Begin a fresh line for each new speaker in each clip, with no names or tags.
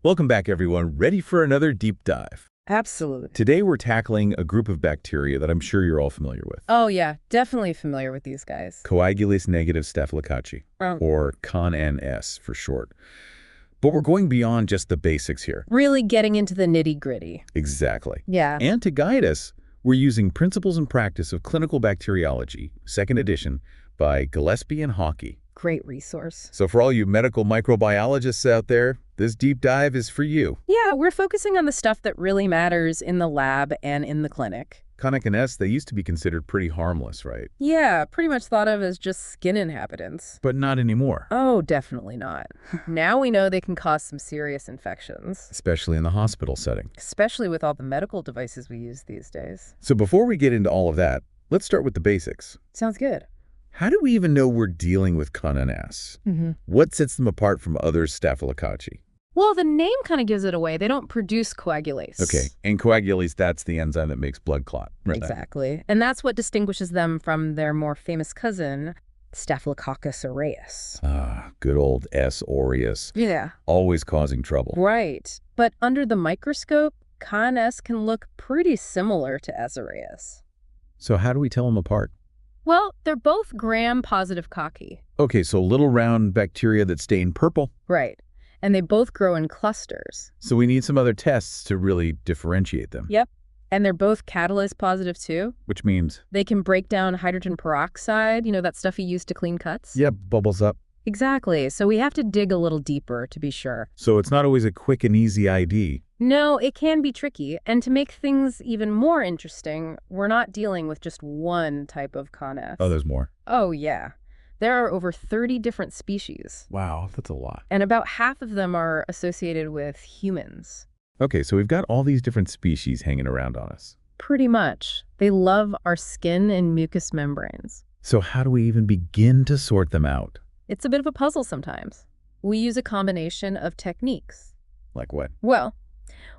Welcome back, everyone. Ready for another deep dive?
Absolutely.
Today, we're tackling a group of bacteria that I'm sure you're all familiar with.
Oh, yeah. Definitely familiar with these guys.
Coagulase-Negative Staphylococci, or CONNS for short. But we're going beyond just the basics here.
Really getting into the nitty-gritty.
Exactly.
Yeah.
And to guide us, we're using Principles and Practice of Clinical Bacteriology, 2nd edition, by Gillespie and Hawkey.
Great resource.
So for all you medical microbiologists out there, this deep dive is for you.
Yeah, we're focusing on the stuff that really matters in the lab and in the clinic.
CONNS, they used to be considered pretty harmless, right?
Yeah, pretty much thought of as just skin inhabitants.
But not anymore.
Oh, definitely not. Now we know they can cause some serious infections.
Especially in the hospital setting.
Especially with all the medical devices we use these days.
So before we get into all of that, let's start with the basics.
Sounds good.
How do we even know we're dealing with CONNS? What sets them apart from other Staphylococci?
Well, the name kind of gives it away. They don't produce coagulase.
Okay, and coagulase, that's the enzyme that makes blood clot. Right.
Exactly. And that's what distinguishes them from their more famous cousin, Staphylococcus aureus.
Ah, good old S. aureus.
Yeah.
Always causing trouble.
Right. But under the microscope, CONS can look pretty similar to S. aureus.
So how do we tell them apart?
Well, they're both gram-positive cocci.
Okay, so little round bacteria that stain purple.
Right. And they both grow in clusters.
So we need some other tests to really differentiate them.
Yep. And they're both catalase positive too.
Which means?
They can break down hydrogen peroxide, you know, that stuff you use to clean cuts?
Yep, bubbles up.
Exactly. So we have to dig a little deeper to be sure.
So it's not always a quick and easy ID.
No, it can be tricky. And to make things even more interesting, we're not dealing with just one type of CONS.
Oh, there's more.
Oh, yeah. There are over 30 different species.
Wow, that's a lot.
And about half of them are associated with humans.
Okay, so we've got all these different species hanging around on us.
Pretty much. They love our skin and mucous membranes.
So how do we even begin to sort them out?
It's a bit of a puzzle sometimes. We use a combination of techniques.
Like what?
Well,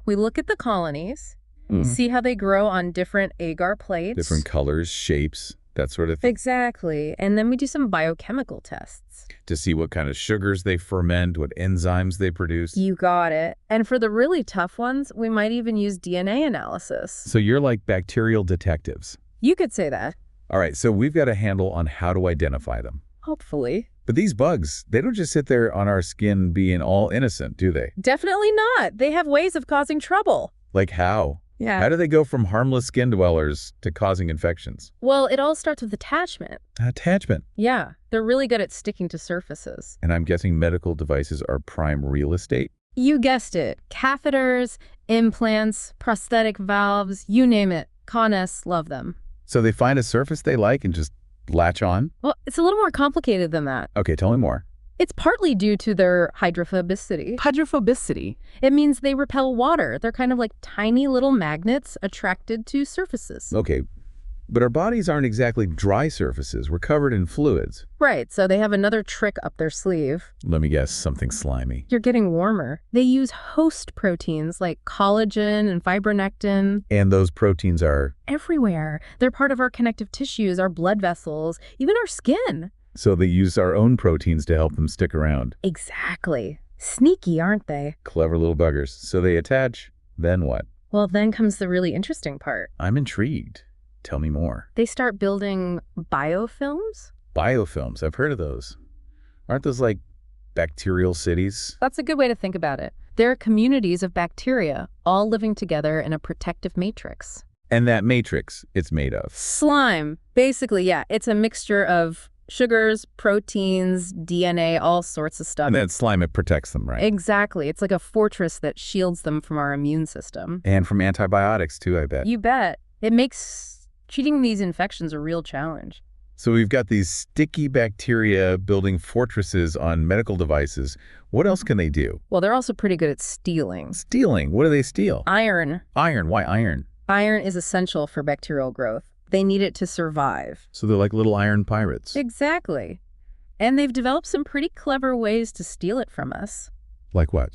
we look at the colonies, see how they grow on different agar plates.
Different colors, shapes, that sort of thing.
Exactly. And then we do some biochemical tests.
To see what kind of sugars they ferment, what enzymes they produce.
You got it. And for the really tough ones, we might even use DNA analysis.
So you're like bacterial detectives.
You could say that.
All right, so we've got a handle on how to identify them.
Hopefully.
But these bugs, they don't just sit there on our skin being all innocent, do they?
Definitely not. They have ways of causing trouble.
Like how?
Yeah.
How do they go from harmless skin dwellers to causing infections?
Well, it all starts with attachment.
Attachment.
Yeah. They're really good at sticking to surfaces.
And I'm guessing medical devices are prime real estate?
You guessed it. Catheters, implants, prosthetic valves, you name it. CONS love them.
So they find a surface they like and just latch on?
Well, it's a little more complicated than that.
Okay, tell me more.
It's partly due to their hydrophobicity.
Hydrophobicity.
It means they repel water. They're kind of like tiny little magnets attracted to surfaces.
Okay, but our bodies aren't exactly dry surfaces. We're covered in fluids.
Right, so they have another trick up their sleeve.
Let me guess, something slimy.
You're getting warmer. They use host proteins like collagen and fibronectin.
And those proteins are?
Everywhere. They're part of our connective tissues, our blood vessels, even our skin.
So they use our own proteins to help them stick around.
Exactly. Sneaky, aren't they?
Clever little buggers. So they attach, then what?
Well, then comes the really interesting part.
I'm intrigued. Tell me more.
They start building biofilms.
Biofilms, I've heard of those. Aren't those like bacterial cities?
That's a good way to think about it. They're communities of bacteria, all living together in a protective matrix.
And that matrix, it's made of?
Slime. Basically, yeah, it's a mixture of sugars, proteins, DNA, all sorts of stuff.
And that slime, it protects them, right?
Exactly. It's like a fortress that shields them from our immune system.
And from antibiotics, too, I bet.
You bet. It makes treating these infections a real challenge.
So we've got these sticky bacteria building fortresses on medical devices. What else can they do?
Well, they're also pretty good at stealing.
Stealing? What do they steal?
Iron.
Iron. Why iron?
Iron is essential for bacterial growth. They need it to survive.
So they're like little iron pirates.
Exactly. And they've developed some pretty clever ways to steal it from us.
Like what?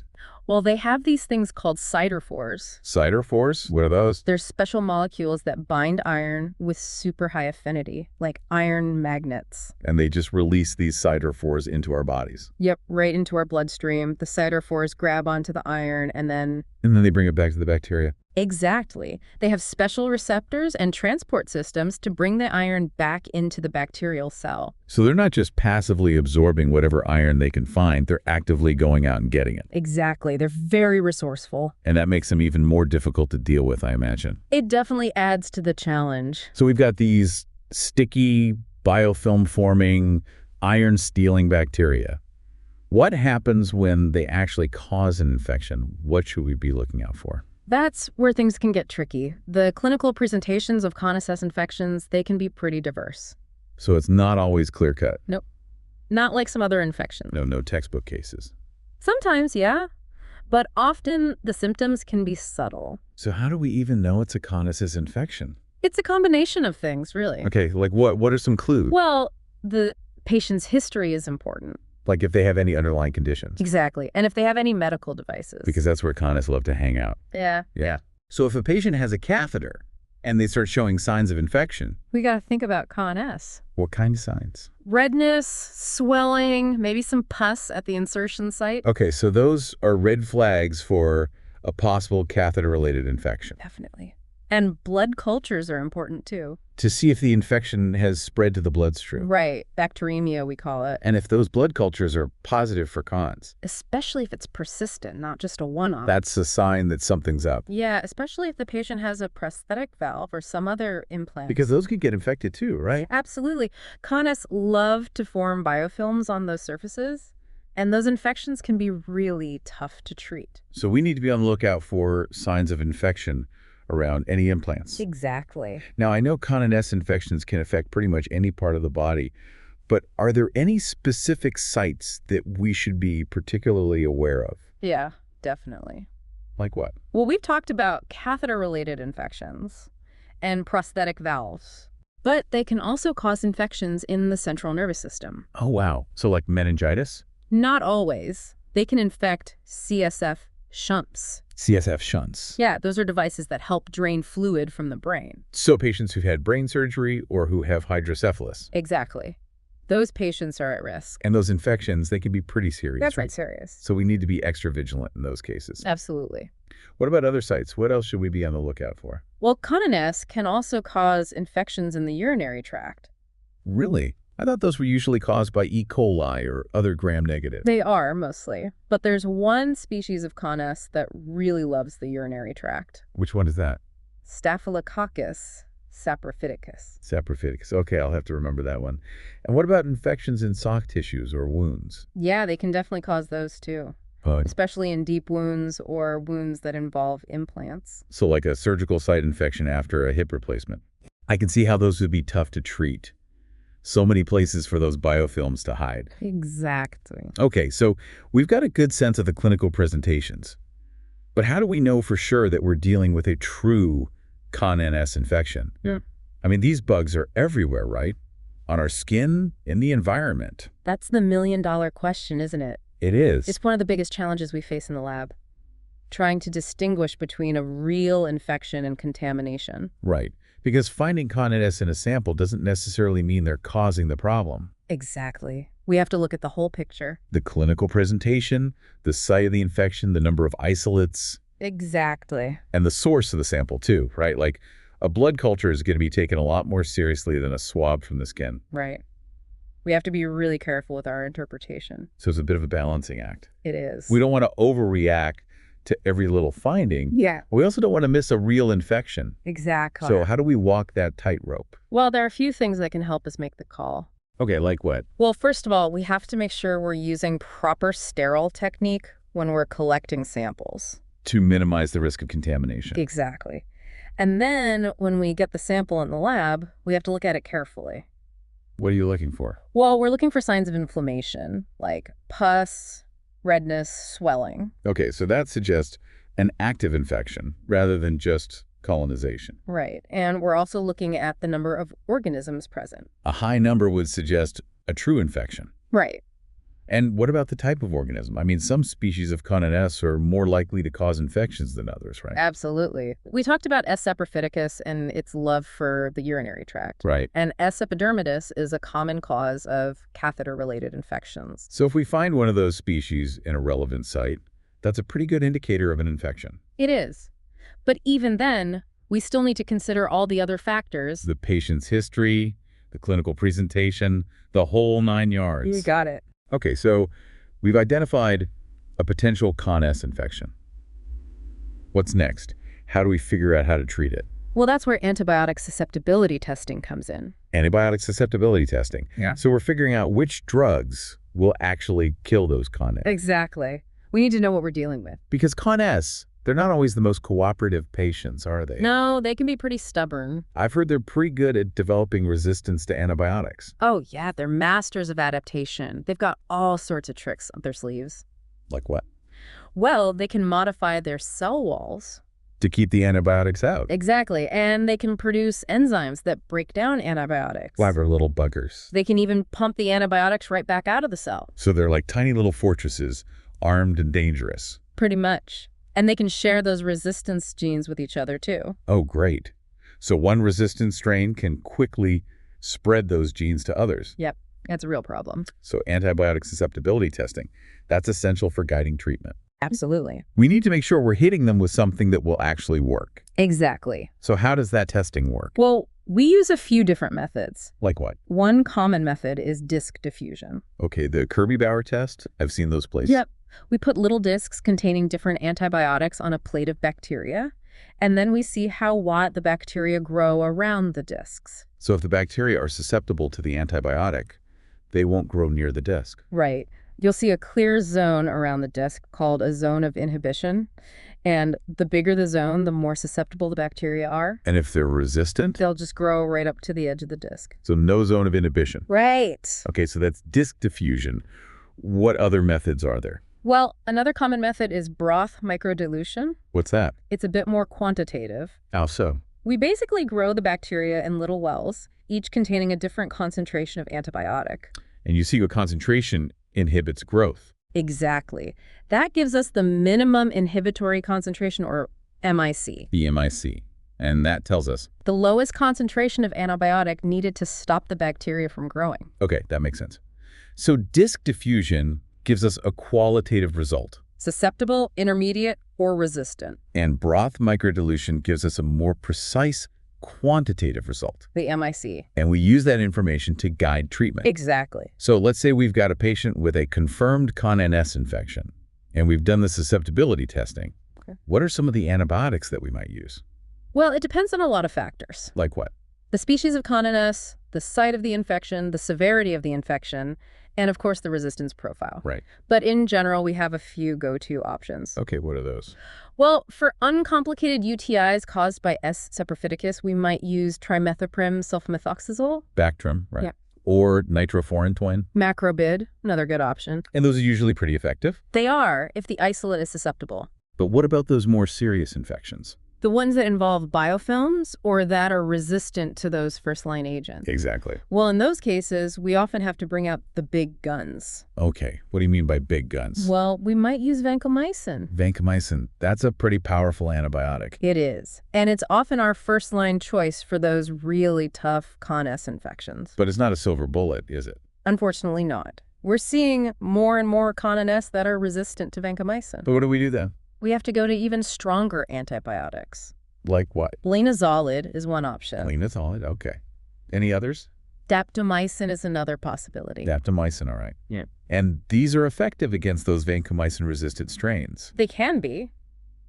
Well, they have these things called cytophores.
Cytophores? What are those?
They're special molecules that bind iron with super high affinity, like iron magnets.
And they just release these cytophores into our bodies.
Yep, right into our bloodstream. The cytophores grab onto the iron and then...
And then they bring it back to the bacteria.
Exactly. They have special receptors and transport systems to bring the iron back into the bacterial cell.
So they're not just passively absorbing whatever iron they can find, they're actively going out and getting it.
Exactly. They're very resourceful.
And that makes them even more difficult to deal with, I imagine.
It definitely adds to the challenge.
So we've got these sticky, biofilm-forming, iron-stealing bacteria. What happens when they actually cause an infection? What should we be looking out for?
That's where things can get tricky. The clinical presentations of Coagulase infections, they can be pretty diverse.
So it's not always clear-cut?
Nope. Not like some other infections.
No textbook cases.
Sometimes, yeah. But often the symptoms can be subtle.
So how do we even know it's a Coagulase infection?
It's a combination of things, really.
Okay, like what? What are some clues?
Well, the patient's history is important.
Like if they have any underlying conditions.
Exactly. And if they have any medical devices.
Because that's where Coagulase love to hang out.
Yeah.
So if a patient has a catheter and they start showing signs of infection.
We got to think about Coagulase.
What kind of signs?
Redness, swelling, maybe some pus at the insertion site.
Okay, so those are red flags for a possible catheter-related infection.
Definitely. And blood cultures are important too.
To see if the infection has spread to the bloodstream.
Right. Bacteremia, we call it.
And if those blood cultures are positive for cons.
Especially if it's persistent, not just a one-off.
That's a sign that something's up.
Yeah, especially if the patient has a prosthetic valve or some other implant.
Because those could get infected too, right?
Absolutely. Coagulase love to form biofilms on those surfaces, and those infections can be really tough to treat.
So we need to be on the lookout for signs of infection around any implants.
Exactly.
Now, I know Coagulase infections can affect pretty much any part of the body, but are there any specific sites that we should be particularly aware of?
Yeah, definitely.
Like what?
Well, we've talked about catheter-related infections and prosthetic valves, but they can also cause infections in the central nervous system.
Oh, wow. So like meningitis?
Not always. They can infect CSF shunts.
CSF shunts.
Yeah, those are devices that help drain fluid from the brain.
So patients who've had brain surgery or who have hydrocephalus.
Exactly. Those patients are at risk.
And those infections, they can be pretty serious.
That's
right?
right, serious.
So we need to be extra vigilant in those cases.
Absolutely.
What about other sites? What else should we be on the lookout for?
Well, Coagulase can also cause infections in the urinary tract.
Really? I thought those were usually caused by E. coli or other gram-negative.
They are, mostly. But there's one species of Coagulase that really loves the urinary tract.
Which one is that?
Staphylococcus saprophyticus.
Saprophyticus. Okay, I'll have to remember that one. And what about infections in soft tissues or wounds?
Yeah, they can definitely cause those too. Especially in deep wounds or wounds that involve implants.
So like a surgical site infection after a hip replacement. I can see how those would be tough to treat. So many places for those biofilms to hide.
Exactly.
Okay, so we've got a good sense of the clinical presentations. But how do we know for sure that we're dealing with a true Coagulase infection?
Yeah.
I mean, these bugs are everywhere, right? On our skin, in the environment.
That's the million-dollar question, isn't it?
It is.
It's one of the biggest challenges we face in the lab. Trying to distinguish between a real infection and contamination.
Right. Because finding Coagulase in a sample doesn't necessarily mean they're causing the problem.
Exactly. We have to look at the whole picture.
The clinical presentation, the site of the infection, the number of isolates.
Exactly.
And the source of the sample too, right? Like a blood culture is going to be taken a lot more seriously than a swab from the skin.
Right. We have to be really careful with our interpretation.
So it's a bit of a balancing act.
It is.
We don't want to overreact to every little finding.
Yeah.
We also don't want to miss a real infection.
Exactly.
So how do we walk that tightrope?
Well, there are a few things that can help us make the call.
Okay, like what?
Well, first of all, we have to make sure we're using proper sterile technique when we're collecting samples.
To minimize the risk of contamination.
Exactly. And then when we get the sample in the lab, we have to look at it carefully.
What are you looking for?
Well, we're looking for signs of inflammation, like pus, redness, swelling.
Okay, so that suggests an active infection rather than just colonization.
Right. And we're also looking at the number of organisms present.
A high number would suggest a true infection.
Right.
And what about the type of organism? I mean, some species of Coagulase are more likely to cause infections than others, right?
Absolutely. We talked about S. saprophyticus and its love for the urinary tract.
Right.
And S. epidermidis is a common cause of catheter-related infections.
So if we find one of those species in a relevant site, that's a pretty good indicator of an infection.
It is. But even then, we still need to consider all the other factors.
The patient's history, the clinical presentation, the whole 9 yards.
You got it.
Okay, so we've identified a potential Coagulase infection. What's next? How do we figure out how to treat it?
Well, that's where antibiotic susceptibility testing comes in.
Antibiotic susceptibility testing.
Yeah.
So we're figuring out which drugs will actually kill those Coagulase.
Exactly. We need to know what we're dealing with.
Because Coagulase, they're not always the most cooperative patients, are they?
No, they can be pretty stubborn.
I've heard they're pretty good at developing resistance to antibiotics.
Oh, yeah, they're masters of adaptation. They've got all sorts of tricks up their sleeves.
Like what?
Well, they can modify their cell walls.
To keep the antibiotics out.
Exactly, and they can produce enzymes that break down antibiotics.
Clever little buggers.
They can even pump the antibiotics right back out of the cell.
So they're like tiny little fortresses, armed and dangerous.
Pretty much. And they can share those resistance genes with each other, too.
Oh, great. So one resistant strain can quickly spread those genes to others.
Yep, that's a real problem.
So antibiotic susceptibility testing, that's essential for guiding treatment.
Absolutely.
We need to make sure we're hitting them with something that will actually work.
Exactly.
So how does that testing work?
Well, we use a few different methods.
Like what?
One common method is disc diffusion.
Okay, the Kirby-Bauer test, I've seen those places.
Yep. We put little discs containing different antibiotics on a plate of bacteria, and then we see how wide the bacteria grow around the discs.
So if the bacteria are susceptible to the antibiotic, they won't grow near the disc.
Right. You'll see a clear zone around the disc called a zone of inhibition. And the bigger the zone, the more susceptible the bacteria are.
And if they're resistant?
They'll just grow right up to the edge of the disc.
So no zone of inhibition.
Right.
Okay, so that's disc diffusion. What other methods are there?
Well, another common method is broth microdilution.
What's that?
It's a bit more quantitative.
How so?
We basically grow the bacteria in little wells, each containing a different concentration of antibiotic.
And you see what concentration inhibits growth.
Exactly. That gives us the minimum inhibitory concentration, or MIC.
The MIC. And that tells us?
The lowest concentration of antibiotic needed to stop the bacteria from growing.
Okay, that makes sense. So disc diffusion gives us a qualitative result.
Susceptible, intermediate, or resistant.
And broth microdilution gives us a more precise quantitative result.
The MIC.
And we use that information to guide treatment.
Exactly.
So let's say we've got a patient with a confirmed Coagulase infection, and we've done the susceptibility testing.
Okay.
What are some of the antibiotics that we might use?
Well, it depends on a lot of factors.
Like what?
The species of Coagulase, the site of the infection, the severity of the infection, and of course the resistance profile.
Right.
But in general, we have a few go-to options.
Okay, what are those?
Well, for uncomplicated UTIs caused by S. saprophyticus, we might use trimethoprim sulfamethoxazole.
Bactrim, right.
Yeah.
Or nitrofurantoin.
Macrobid, another good option.
And those are usually pretty effective.
They are, if the isolate is susceptible.
But what about those more serious infections?
The ones that involve biofilms or that are resistant to those first-line agents.
Exactly.
Well, in those cases, we often have to bring out the big guns.
Okay, what do you mean by big guns?
Well, we might use vancomycin.
Vancomycin, that's a pretty powerful antibiotic.
It is. And it's often our first-line choice for those really tough Coagulase infections.
But it's not a silver bullet, is it?
Unfortunately not. We're seeing more and more Coagulase that are resistant to vancomycin.
But what do we do then?
We have to go to even stronger antibiotics.
Like what?
Linezolid is one option.
Linezolid, okay. Any others?
Daptomycin is another possibility.
Daptomycin, all right.
Yeah.
And these are effective against those vancomycin-resistant strains.
They can be,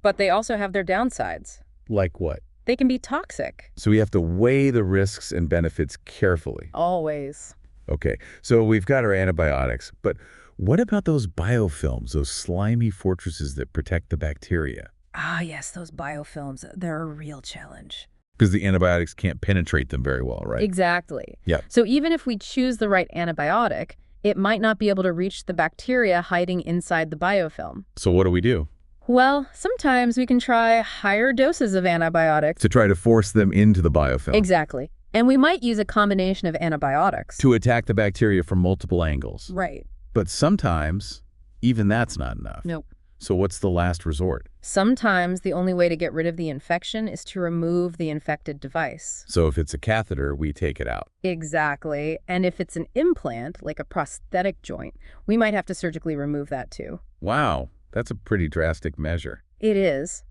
but they also have their downsides.
Like what?
They can be toxic.
So we have to weigh the risks and benefits carefully.
Always.
Okay, so we've got our antibiotics, but what about those biofilms, those slimy fortresses that protect the bacteria?
Ah, yes, those biofilms, they're a real challenge.
Because the antibiotics can't penetrate them very well, right?
Exactly.
Yeah.
So even if we choose the right antibiotic, it might not be able to reach the bacteria hiding inside the biofilm.
So what do we do?
Well, sometimes we can try higher doses of antibiotics.
To try to force them into the biofilm.
Exactly. And we might use a combination of antibiotics.
To attack the bacteria from multiple angles.
Right.
But sometimes, even that's not enough.
Nope.
So what's the last resort?
Sometimes the only way to get rid of the infection is to remove the infected device.
So if it's a catheter, we take it out.
Exactly. And if it's an implant, like a prosthetic joint, we might have to surgically remove that too.
Wow, that's a pretty drastic measure.
It is.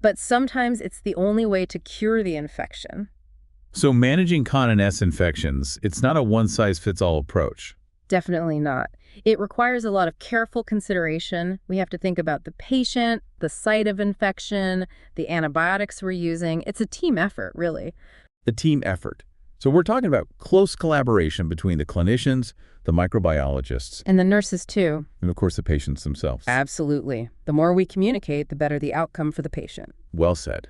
But sometimes it's the only way to cure the infection.
So managing Con and S infections, it's not a one-size-fits-all approach.
Definitely not. It requires a lot of careful consideration. We have to think about the patient, the site of infection, the antibiotics we're using. It's a team effort, really.
The team effort. So we're talking about close collaboration between the clinicians, the microbiologists,
And the nurses, too.
and of course the patients themselves.
Absolutely. The more we communicate, the better the outcome for the patient.
Well said.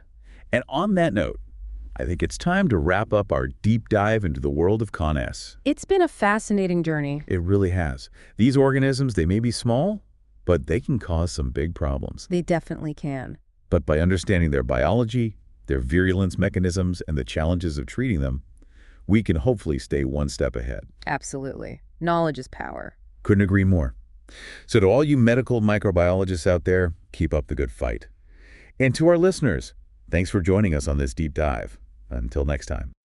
And on that note, I think it's time to wrap up our deep dive into the world of Con S.
It's been a fascinating journey.
It really has. These organisms, they may be small, but they can cause some big problems.
They definitely can.
But by understanding their biology, their virulence mechanisms, and the challenges of treating them, we can hopefully stay one step ahead.
Absolutely. Knowledge is power.
Couldn't agree more. So to all you medical microbiologists out there, keep up the good fight. And to our listeners, thanks for joining us on this deep dive. Until next time.